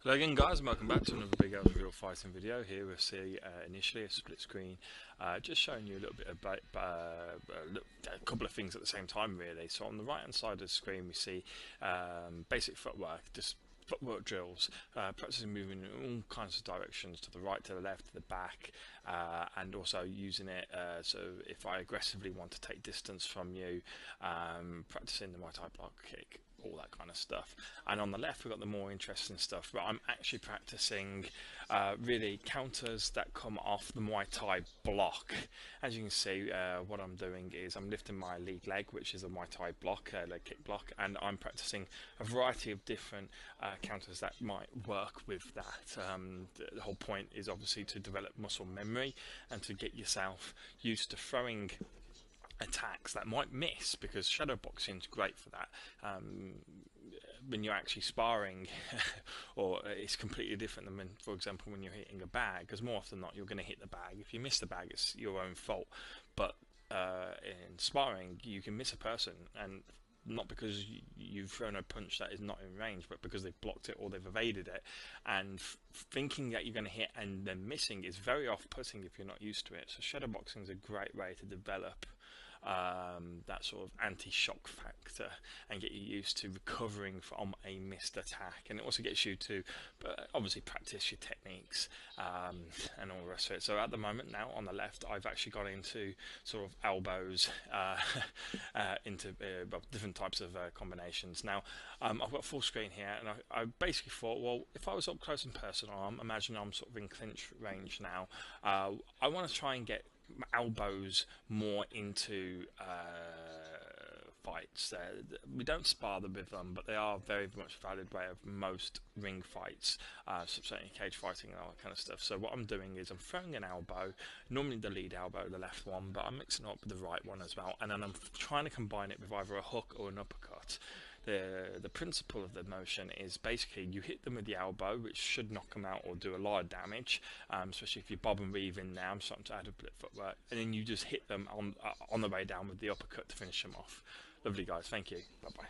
Hello again guys, and welcome back to another Big L's Real Fighting video. Here we'll see initially a split screen, just showing you a little bit about a couple of things at the same time really. So on the right hand side of the screen we see basic footwork, just footwork drills, practicing moving in all kinds of directions, to the right, to the left, to the back, and also using it so if I aggressively want to take distance from you, practicing the Muay Thai block kick, all that kind of stuff. And on the left we've got the more interesting stuff, but I'm actually practicing really counters that come off the Muay Thai block. As you can see, what I'm doing is I'm lifting my lead leg, which is a Muay Thai block, leg kick block, and I'm practicing a variety of different counters that might work with that. The whole point is obviously to develop muscle memory and to get yourself used to throwing attacks that might miss, because shadow boxing is great for that. When you're actually sparring, or it's completely different than when, for example, when you're hitting a bag, because more often than not you're going to hit the bag. If you miss the bag, it's your own fault. But in sparring, you can miss a person, and not because you've thrown a punch that is not in range, but because they've blocked it or they've evaded it. And thinking that you're going to hit and then missing is very off-putting if you're not used to it. So shadow boxing is a great way to develop that sort of anti-shock factor and get you used to recovering from a missed attack. And it also gets you to obviously practice your techniques and all the rest of it. So at the moment now on the left, I've actually got into sort of elbows into different types of combinations. Now I've got full screen here, and I basically thought, well, if I was up close and personal, imagine I'm sort of in clinch range now. I want to try and get elbows more into fights. We don't spar them with them, but they are very much a valid way of most ring fights, certainly cage fighting and all that kind of stuff. So what I'm doing is I'm throwing an elbow, normally the lead elbow, the left one, but I'm mixing it up with the right one as well, and then I'm trying to combine it with either a hook or an uppercut. The principle of the motion is basically you hit them with the elbow, which should knock them out or do a lot of damage, especially if you bob and weave in now. I'm starting to add a bit of footwork, and then you just hit them on the way down with the uppercut to finish them off. Lovely guys, thank you, bye bye.